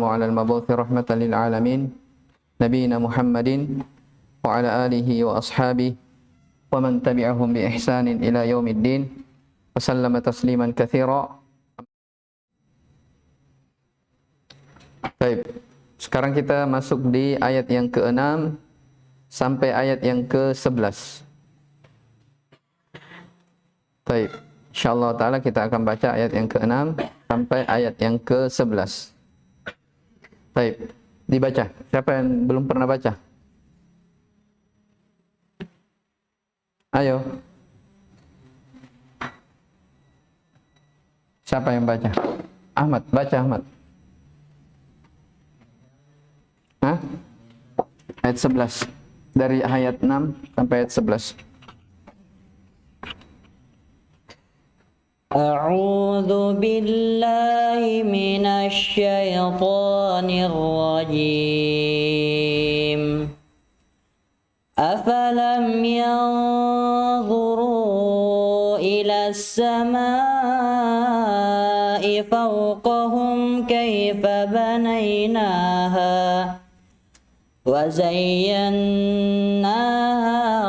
wassalamu ala al-mabuthi rahmatan lil alamin nabiyina Muhammadin wa ala alihi wa ashabihi wa man tabi'ahum bi ihsanin ila yaumiddin wa sallama tasliman katsira. Baik, sekarang kita masuk di ayat yang ke-6 sampai ayat yang ke-11. Baik, insyaallah taala kita akan baca ayat yang ke-6 sampai ayat yang ke-11. Baik, dibaca. Siapa yang belum pernah baca? Ayo. Siapa yang baca? Ahmad, baca Ahmad. Hah? Ayat 11. Dari ayat 6 sampai ayat 11. أعوذ بالله من الشيطان الرجيم أفلم ينظروا إلى السماء فوقهم كيف بنيناها وزيناها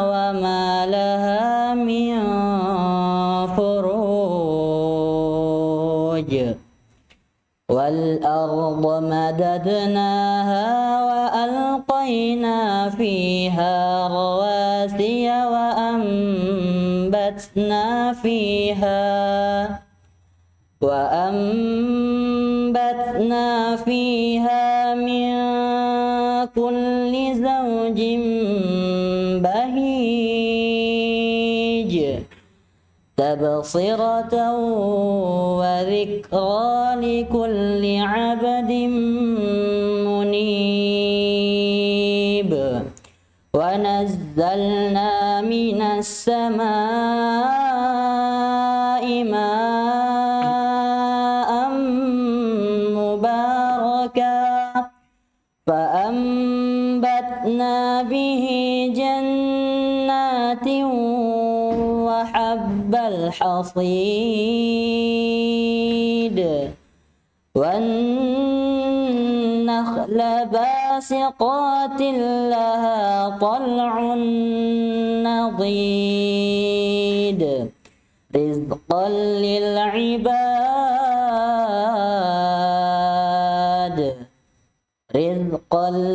وما لها من والأرض مددناها وألقينا فيها رواسي وأنبتنا فيها من كل زوج بهيج تبصرة وذكرى لكل عبد منيب ونزلنا من السماء ماء مباركا فأنبتنا به جنات وحب الحصيد والنخل باسقات لها طلع نضيد رزقا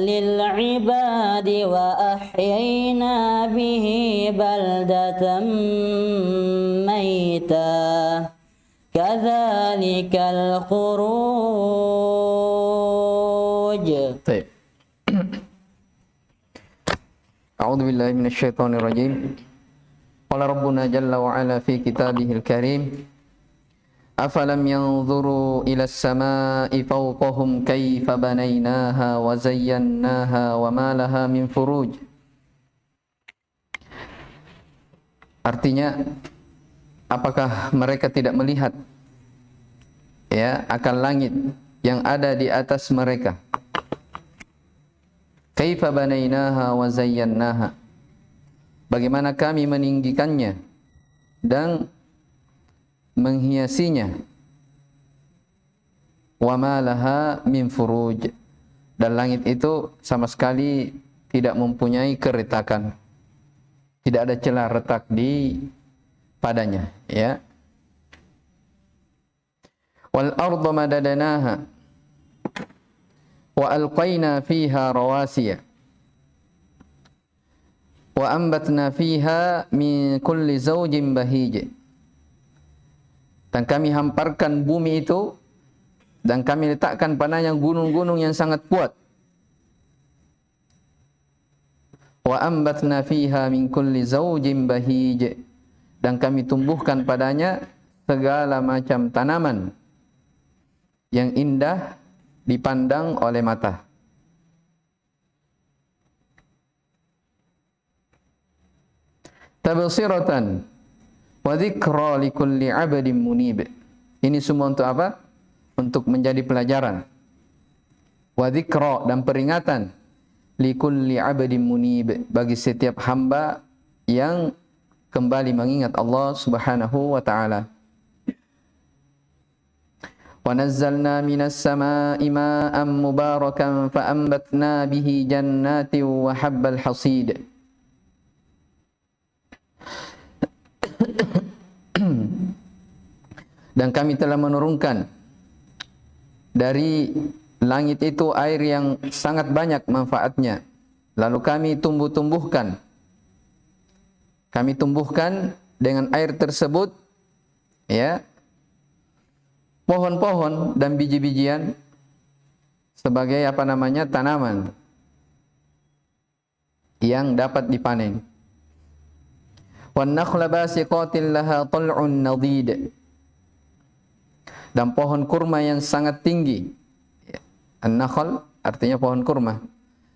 للعباد وأحيينا به بلدة ميتا كذلك الخروج. طيب. أعوذ بالله من الشيطان الرجيم. قال ربنا جل وعلا في كتابه الكريم أفلم ينظروا إلى السماء فوقهم كيف بنيناها وزيناها وما لها من فروج. Artinya, apakah mereka tidak melihat ya akan langit yang ada di atas mereka? Kaifa banainaha wa zayyannaha. Bagaimana kami meninggikannya dan menghiasinya. Wa ma laha min furuj. Dan langit itu sama sekali tidak mempunyai keretakan. Tidak ada celah retak di padanya, ya. Wal arda madadnaha wa alqaina fiha rawasiya wa ambatna fiha min kulli zawjin bahij. Dan kami hamparkan bumi itu dan kami letakkan padanya gunung-gunung yang sangat kuat. Wa ambatna fiha min kulli zawjin bahij. Dan kami tumbuhkan padanya segala macam tanaman yang indah dipandang oleh mata. Tabsiratan wa dzikra likulli 'abdin munib. Ini semua untuk apa? Untuk menjadi pelajaran. Wa dzikra, dan peringatan likulli 'abdin munib, bagi setiap hamba yang kembali mengingat Allah Subhanahu wa taala. Wa nazzalna minas samaa'i maa'an mubarakan fa ambatna bihi jannatin wa habbal hasid. Dan kami telah menurunkan dari langit itu air yang sangat banyak manfaatnya. Lalu kami tumbuhkan dengan air tersebut ya pohon-pohon dan biji-bijian sebagai tanaman yang dapat dipanen. Wan nakhla basiqatin laha tal'un nadid. Dan pohon kurma yang sangat tinggi. An-nakhl artinya pohon kurma.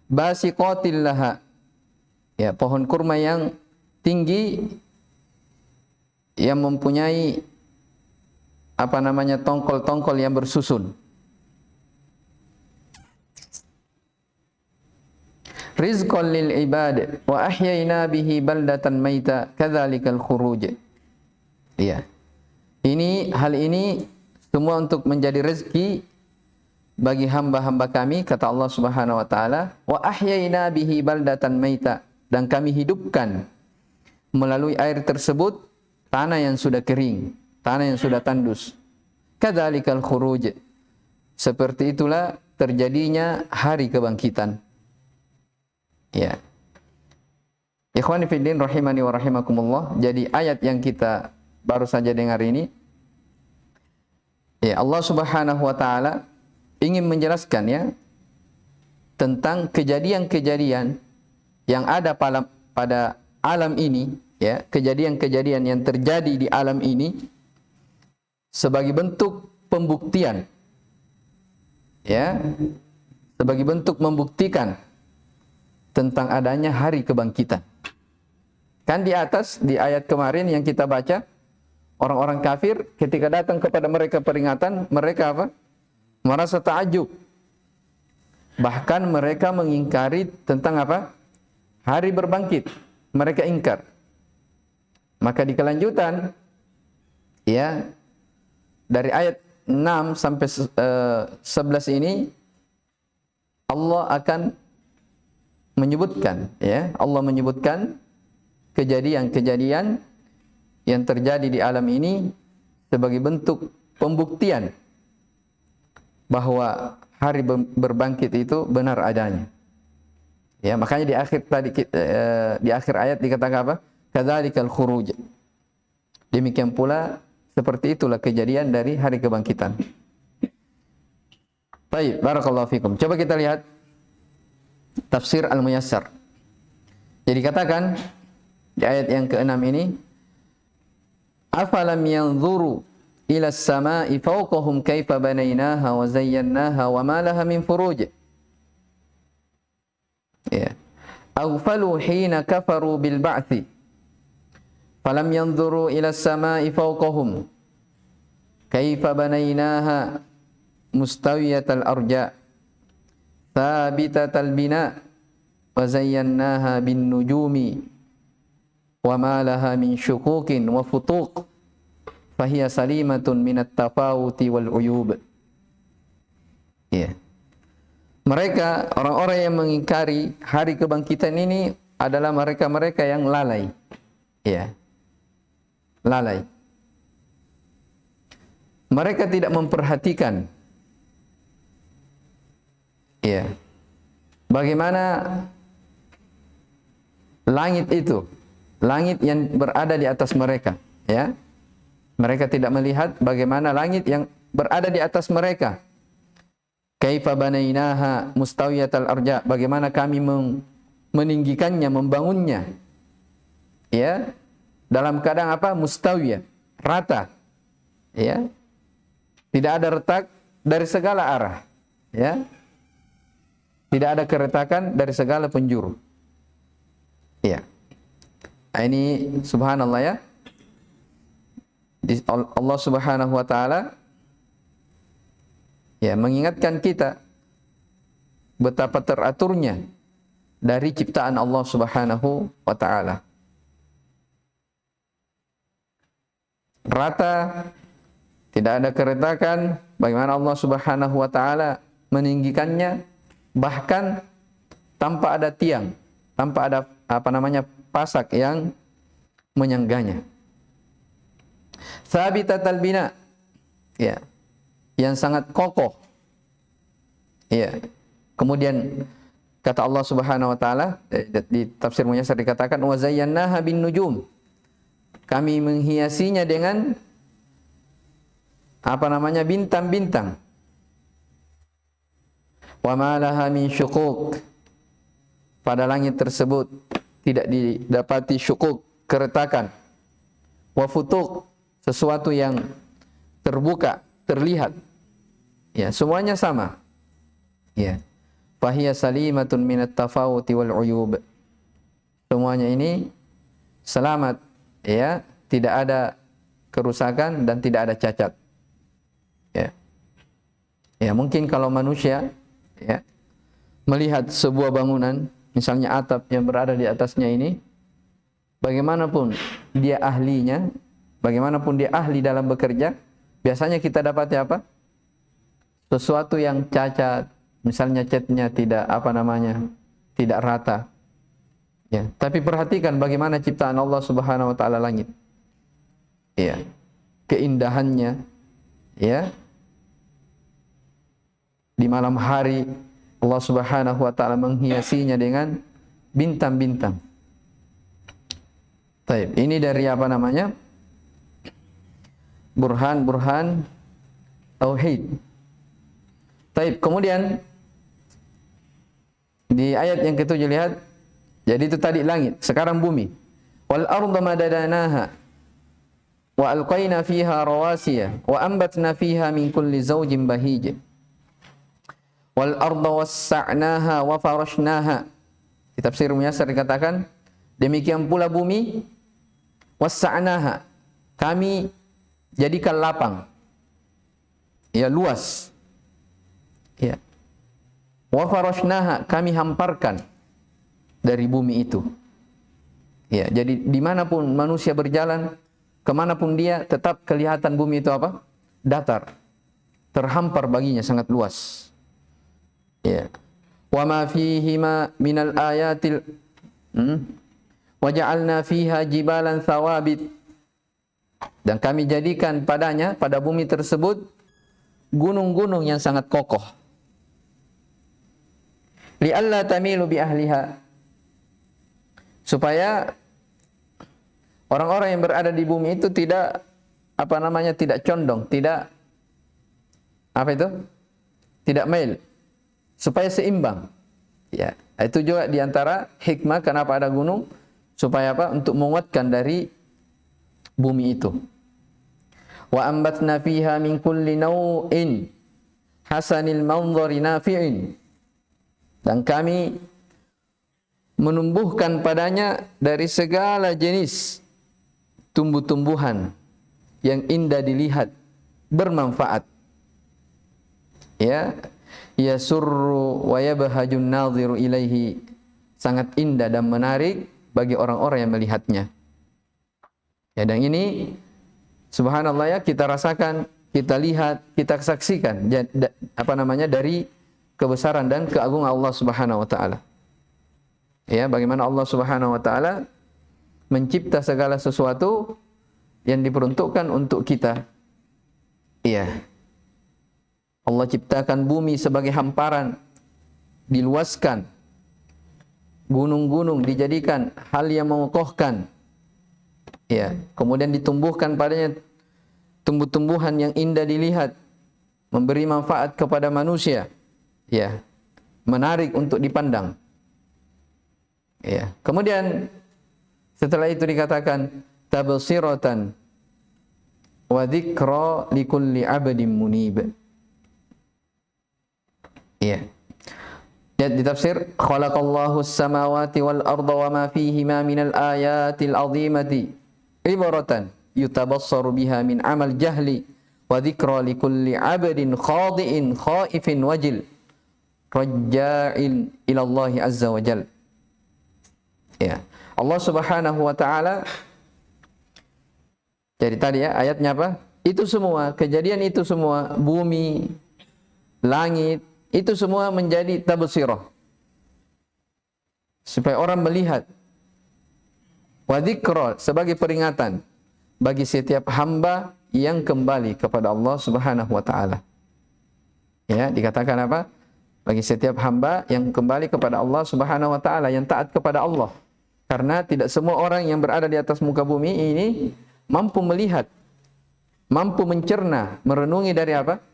Basiqatin laha. Ya, pohon kurma yang tinggi yang mempunyai tongkol-tongkol yang bersusun. Rizqan lil ibad wa ahyayna bihi baldatan maita kadzalikal khuruj. Iya. Hal ini semua untuk menjadi rezeki bagi hamba-hamba kami, kata Allah Subhanahu wa taala, wa ahyayna bihi baldatan maita, dan kami hidupkan melalui air tersebut tanah yang sudah kering, tanah yang sudah tandus. Kadzalikal khuruj. Seperti itulah terjadinya hari kebangkitan. Ya. Ikhwani fiddin rahimani wa rahimakumullah. Jadi ayat yang kita baru saja dengar ini, ya, Allah Subhanahu wa taala ingin menjelaskan ya tentang kejadian-kejadian yang ada pada alam ini, ya, kejadian-kejadian yang terjadi di alam ini sebagai bentuk pembuktian, ya, sebagai bentuk membuktikan tentang adanya hari kebangkitan. Kan di atas, di ayat kemarin yang kita baca, orang-orang kafir ketika datang kepada mereka peringatan, mereka apa? Merasa ta'ajub. Bahkan mereka mengingkari tentang apa? Hari berbangkit. Mereka ingkar. Maka di kelanjutan, ya, dari ayat 6 sampai 11 ini, Allah akan menyebutkan, ya, Allah menyebutkan kejadian-kejadian yang terjadi di alam ini sebagai bentuk pembuktian bahwa hari berbangkit itu benar adanya. Ya, makanya di akhir tadi di akhir ayat dikatakan apa? Kadzalikal khuruj. Demikian pula seperti itulah kejadian dari hari kebangkitan. Baik, barakallahu fikum. Coba kita lihat tafsir Al-Muyassar. Jadi katakan di ayat yang ke-6 ini, afalam yanzuru ila as-sama'i fawqahum kaifa banaynaha wa zayyannaha wa ma laha min furuj. Ya. Aghfalu hina kafaru bil ba'thi. Falam yanzuru ila as-sama'i fawqahum kaifa banaynaha mustawiyatal arja. Thabitatal bina wa zayyannaha bin nujumi wa ma laha min syukukin wa futuq fahiya salimatun minat tafawuti wal uyub. Ya. Mereka, orang-orang yang mengingkari hari kebangkitan ini adalah mereka-mereka yang lalai. Ya. Lalai. Mereka tidak memperhatikan, ya, bagaimana langit itu, langit yang berada di atas mereka, ya. Mereka tidak melihat bagaimana langit yang berada di atas mereka. Kaifa banainaha mustawiyatal arja, bagaimana kami meninggikannya, membangunnya, ya, dalam keadaan apa? Mustawiyah, rata, ya. Tidak ada retak dari segala arah, ya. Tidak ada keretakan dari segala penjuru. Ya. Ini subhanallah, ya. Allah Subhanahu wa taala, ya, mengingatkan kita betapa teraturnya dari ciptaan Allah Subhanahu wa taala. Rata, Tidak ada keretakan, bagaimana Allah Subhanahu wa taala meninggikannya, bahkan tanpa ada tiang, tanpa ada pasak yang menyangganya. Thabitatal bina, ya, yang sangat kokoh. Ya. Kemudian kata Allah Subhanahu wa taala di tafsir Muyassar dikatakan wa zayyanaha bin nujum. Kami menghiasinya dengan bintang-bintang. Wa ma laha min syuquq. Pada langit tersebut tidak didapati syuquq, keretakan. Wa futuq, sesuatu yang terbuka, terlihat. Ya, semuanya sama. Ya. Fahiya salimatun minat tafawuti wal uyub. Semuanya ini selamat, ya, tidak ada kerusakan dan tidak ada cacat. Ya. Ya, mungkin kalau manusia, ya, melihat sebuah bangunan, misalnya atap yang berada di atasnya ini, bagaimanapun dia ahlinya, bagaimanapun dia ahli dalam bekerja, biasanya kita dapati apa? Sesuatu yang cacat, misalnya catnya tidak tidak rata. Ya, tapi perhatikan bagaimana ciptaan Allah Subhanahu wa taala langit. Ya. Keindahannya, ya. Di malam hari Allah Subhanahu wa taala menghiasinya dengan bintang-bintang. Baik, ini dari burhan-burhan tauhid. Baik, kemudian di ayat yang ketujuh lihat, jadi itu tadi langit, sekarang bumi. Wal arda madadanaha wa alqaina fiha rawasiya wa ambatna fiha min kulli zawjin bahij. Wal arda wassa'naha wa farashnaha. Di tafsir Muyassar dikatakan, demikian pula bumi, wassa'naha, kami jadikan lapang, ya, luas. Ya. Wa farashnaha, kami hamparkan dari bumi itu. Ya, jadi dimanapun manusia berjalan, kemanapun dia, tetap kelihatan bumi itu apa? Datar, terhampar baginya, sangat luas. Ya. Wa ma fihima minal ayatil wa ja'alna fiha jibalan thawabit. Dan kami jadikan padanya, pada bumi tersebut, gunung-gunung yang sangat kokoh. Li'alla tamilu bi ahliha, supaya orang-orang yang berada di bumi itu tidak tidak condong, tidak tidak mail, supaya seimbang. Ya, itu juga diantara hikmah kenapa ada gunung, supaya untuk menguatkan dari bumi itu. Wa ambatna fiha min kulli naw'in hasanil manzari nafi'in. Dan kami menumbuhkan padanya dari segala jenis tumbuh-tumbuhan yang indah dilihat, bermanfaat. Ya, yasurru wa yabhajun nadhiru ilaihi, sangat indah dan menarik bagi orang-orang yang melihatnya. Ya, dan ini subhanallah, ya, kita rasakan, kita lihat, kita saksikan dari kebesaran dan keagungan Allah Subhanahu wa taala. Ya, bagaimana Allah Subhanahu wa taala mencipta segala sesuatu yang diperuntukkan untuk kita. Iya. Allah ciptakan bumi sebagai hamparan, diluaskan. Gunung-gunung dijadikan hal yang mengokohkan. Ya, kemudian ditumbuhkan padanya tumbuh-tumbuhan yang indah dilihat, memberi manfaat kepada manusia. Ya, menarik untuk dipandang. Ya, kemudian setelah itu dikatakan tabsiratan wa dzikra likulli 'abdin munib. Ya. Di tafsir, khalaqallahu as-samawati wal arda wa ma fihima minal ayatil 'azimati ibaratan yutabassaru biha min 'amal jahli wa dzikra likulli 'abdin khadi'in khaifin wajil raja'in ila Allah azza wa jalla. Ya. Allah Subhanahu wa taala, jadi tadi ya ayatnya apa? itu semua, kejadian itu semua, bumi, langit, itu semua menjadi tabsirah. Supaya orang melihat. Wa dzikra, sebagai peringatan bagi setiap hamba yang kembali kepada Allah Subhanahu wa taala. Ya, dikatakan apa? Bagi setiap hamba yang kembali kepada Allah Subhanahu wa taala, yang taat kepada Allah. Karena tidak semua orang yang berada di atas muka bumi ini mampu melihat, mampu mencerna, merenungi dari apa?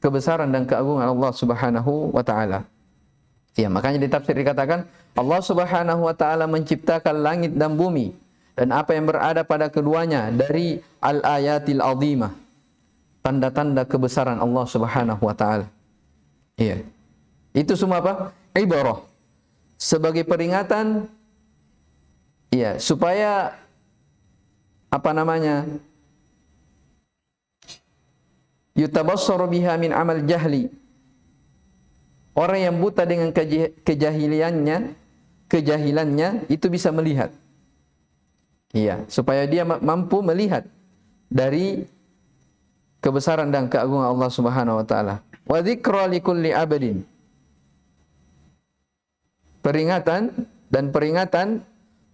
Kebesaran dan keagungan Allah Subhanahu wa taala. Ya, makanya di tafsir dikatakan Allah Subhanahu wa taala menciptakan langit dan bumi dan apa yang berada pada keduanya dari al-ayatil azimah. Tanda-tanda kebesaran Allah Subhanahu wa taala. Iya. Itu semua apa? Ibarah. Sebagai peringatan, iya, supaya apa namanya? Yutabassaru biha min amal jahli. Orang yang buta dengan kejahilannya itu bisa melihat. Iya, supaya dia mampu melihat dari kebesaran dan keagungan Allah Subhanahu wa taala. Wa dzikra likulli abadin. Peringatan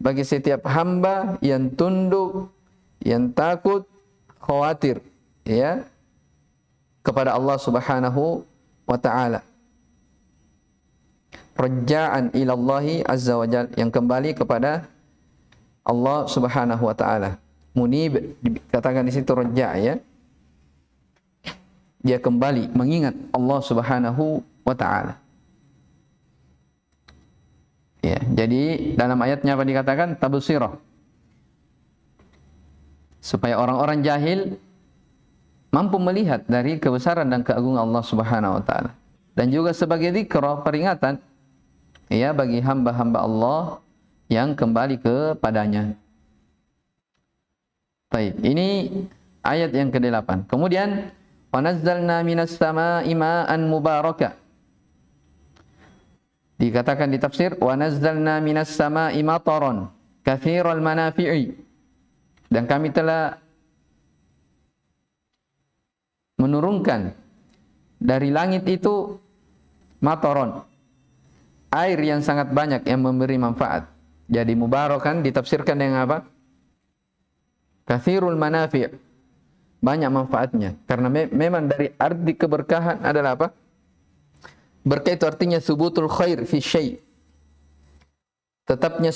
bagi setiap hamba yang tunduk, yang takut, khawatir, ya, kepada Allah Subhanahu wa taala. Raja'an ila Allah azza wa jalla, yang kembali kepada Allah Subhanahu wa taala. Munib, dikatakan di situ raja', ya. Dia kembali mengingat Allah Subhanahu wa taala. Ya, jadi dalam ayatnya apa dikatakan? Tabsirah. Supaya orang-orang jahil mampu melihat dari kebesaran dan keagungan Allah Subhanahu wa taala. Dan juga sebagai dzikra, peringatan, ya, bagi hamba-hamba Allah yang kembali kepadanya. Baik, ini ayat yang ke-8. Kemudian wa nazzalna minas samaa'i ma'an mubarakah. Dikatakan di tafsir wa nazzalna minas samaa'i mataran katsiral manafi'i. Dan kami telah menurunkan dari langit itu mataron, air yang sangat banyak yang memberi manfaat. Jadi mubarakan ditafsirkan dengan apa? Katsirul manafi', banyak manfaatnya. Karena memang dari arti keberkahan adalah apa? Berkah itu artinya subutul khair fi syai'. Tetapnya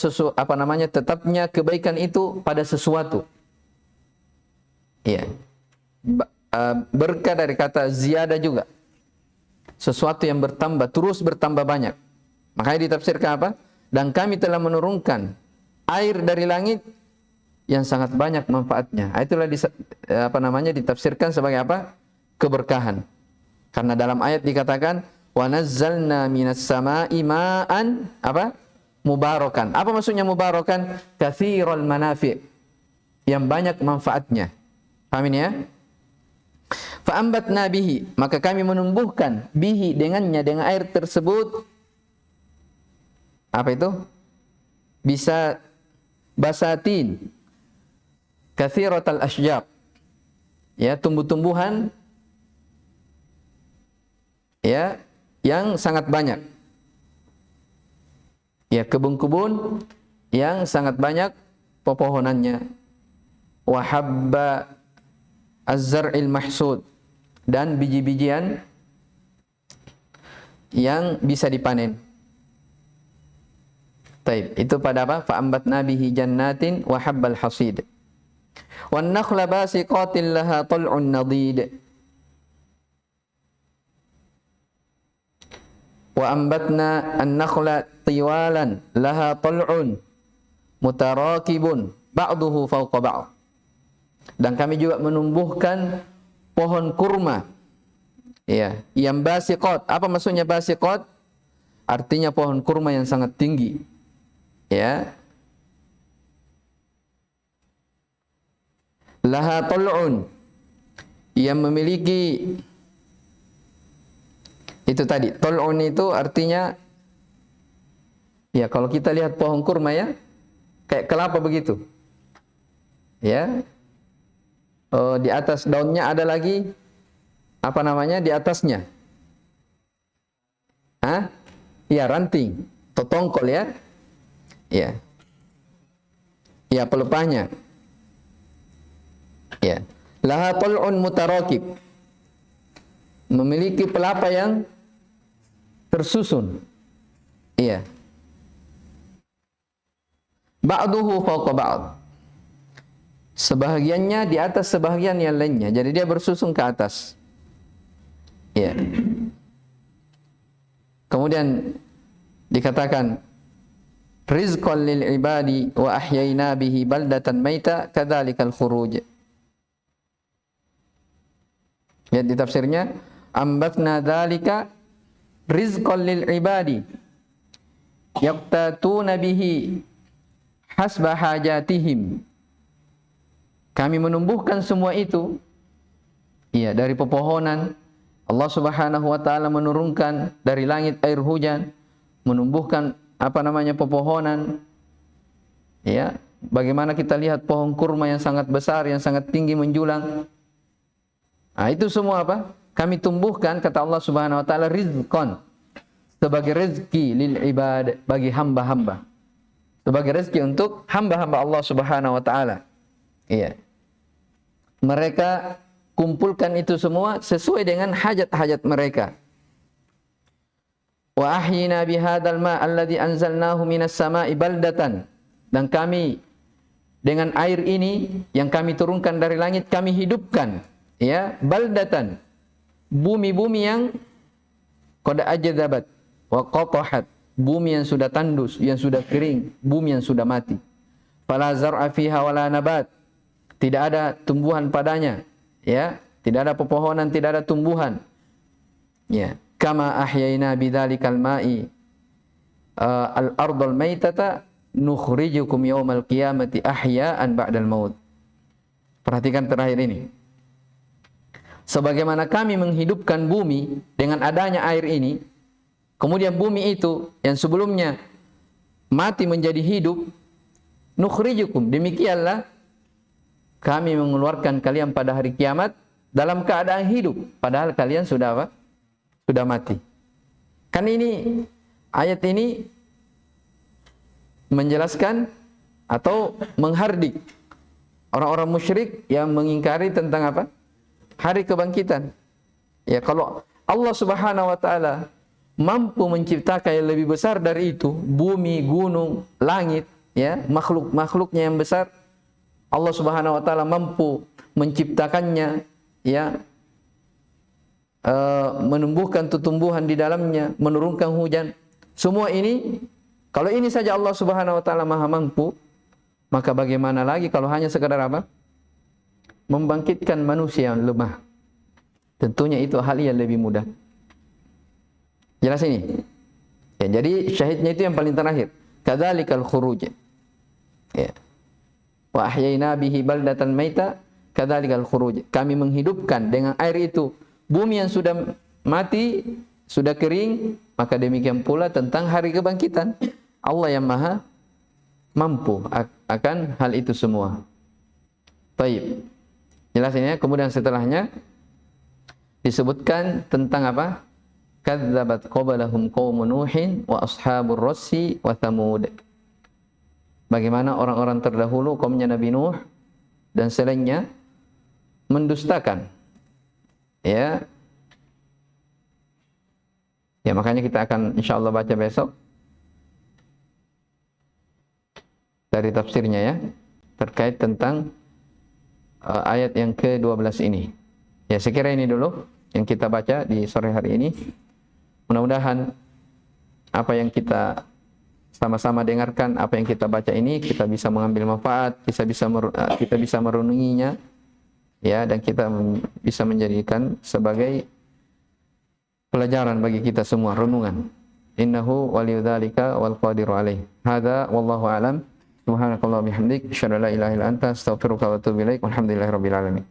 tetapnya kebaikan itu pada sesuatu. Iya. Berkah dari kata ziyadah juga. Sesuatu yang bertambah, terus bertambah banyak. Makanya ditafsirkan apa? Dan kami telah menurunkan air dari langit yang sangat banyak manfaatnya. Itulah ditafsirkan sebagai apa? Keberkahan. Karena dalam ayat dikatakan wa nazzalna minas samaa'i ma'an apa? Mubarakan. Apa maksudnya mubarakan? Katsiral manafi', yang banyak manfaatnya. Paham ini, ya? Fa'ambatna bihi, maka kami menumbuhkan bihi, dengannya, dengan air tersebut, apa itu? Bisa basatin katsiratal asjab, ya, tumbuh-tumbuhan, ya, yang sangat banyak, ya, kebun-kebun yang sangat banyak pepohonannya. Wa habba az-zar'il mahsud, dan biji-bijian yang bisa dipanen. Taib, itu pada apa? Fa'ambatna bihi jannatin wa habbal hasid. Wan nakhla basiqatin laha tal'un nadid. Wa ambatna an-nakhla tiwalan laha tal'un mutarakibun ba'duhu fawqa ba'd. Dan kami juga menumbuhkan pohon kurma, ya, yang basiqat. Apa maksudnya basiqat? Artinya pohon kurma yang sangat tinggi, ya. Laha tal'un, yang memiliki, itu tadi, tal'un itu artinya, ya, kalau kita lihat pohon kurma, ya, kayak kelapa begitu, ya. di atas daunnya ada lagi apa namanya di atasnya? Ya, ranting atau tongkol ya. Ya. Ya, pelepahnya. Ya. Laha tal'un mutarakib. Memiliki pelapa yang tersusun. Iya. Ba'duhu fawqa ba'd. Sebahagiannya di atas sebahagian yang lainnya. Jadi dia bersusun ke atas. Iya. Kemudian dikatakan rizqan lil ibadi wa ahyayna bihi baldatan maita kadzalikal khuruj. Lihat di tafsirnya, ambatna dzalika rizqan lil ibadi yaqtatuna bihi hasba hajatihim. Kami menumbuhkan semua itu dari pepohonan. Allah Subhanahu wa taala menurunkan dari langit air hujan, menumbuhkan pepohonan. Ya, bagaimana kita lihat pohon kurma yang sangat besar, yang sangat tinggi menjulang. Itu semua kami tumbuhkan, kata Allah Subhanahu wa taala, rizqan, sebagai rezeki lil ibad, bagi hamba-hamba. Sebagai rezeki untuk hamba-hamba Allah Subhanahu wa taala. Iya. Mereka kumpulkan itu semua sesuai dengan hajat-hajat mereka. Wa ahyina bihadzal ma' alladhi anzalnahu minas sama'i baldatan. Dan kami dengan air ini yang kami turunkan dari langit kami hidupkan baldatan, bumi-bumi yang qad ajdabat wa qatahat, bumi yang sudah tandus, yang sudah kering, bumi yang sudah mati. Fala zar'a fiha wala nabat. Tidak ada tumbuhan padanya, tidak ada pepohonan, tidak ada tumbuhan. Kama ahyayna bidzalikal ma'i al-ardal maitata nukhrijukum yaumal qiyamati ahya'an ba'dal maut. Perhatikan terakhir ini. Sebagaimana kami menghidupkan bumi dengan adanya air ini, kemudian bumi itu yang sebelumnya mati menjadi hidup, nukhrijukum, demikianlah kami mengeluarkan kalian pada hari kiamat dalam keadaan hidup, padahal kalian sudah sudah mati. Kan ini ayat ini menjelaskan atau menghardik orang-orang musyrik yang mengingkari tentang hari kebangkitan. Ya, kalau Allah Subhanahu wa taala mampu menciptakan yang lebih besar dari itu, bumi, gunung, langit, makhluk-makhluknya yang besar, Allah Subhanahu wa taala mampu menciptakannya, menumbuhkan tumbuhan di dalamnya, menurunkan hujan. Semua ini, kalau ini saja Allah Subhanahu wa taala maha mampu, maka bagaimana lagi kalau hanya sekadar membangkitkan manusia yang lemah. Tentunya itu hal yang lebih mudah. Jelas ini? Jadi syahidnya itu yang paling terakhir. Kadzalikal khuruj. Wa ahyayna bihi baldatan maita kadzalikal khuruj. Kami menghidupkan dengan air itu bumi yang sudah mati, sudah kering, maka demikian pula tentang hari kebangkitan. Allah yang maha mampu akan hal itu semua. Baik. Jelas ini ya. Kemudian setelahnya disebutkan tentang kadzabat qablahum qaumun nuhin wa ashabur rassi wa thamud. Bagaimana orang-orang terdahulu kaumnya Nabi Nuh dan selainnya mendustakan. Ya, makanya kita akan insyaallah baca besok dari tafsirnya terkait tentang ayat yang ke-12 ini. Ya, saya kira ini dulu yang kita baca di sore hari ini. Mudah-mudahan apa yang kita sama-sama dengarkan, apa yang kita baca ini, kita bisa mengambil manfaat, kita bisa merenunginya, dan kita bisa menjadikan sebagai pelajaran bagi kita semua, renungan. Innahu waliyudzalika wal qadiru alaih. Hadza wallahu alam. Subhanakallah bihamdik, asyhadu an la ilaha illa anta, astaghfiruka wa atubu ilaik. Walhamdulillahirabbil alamin.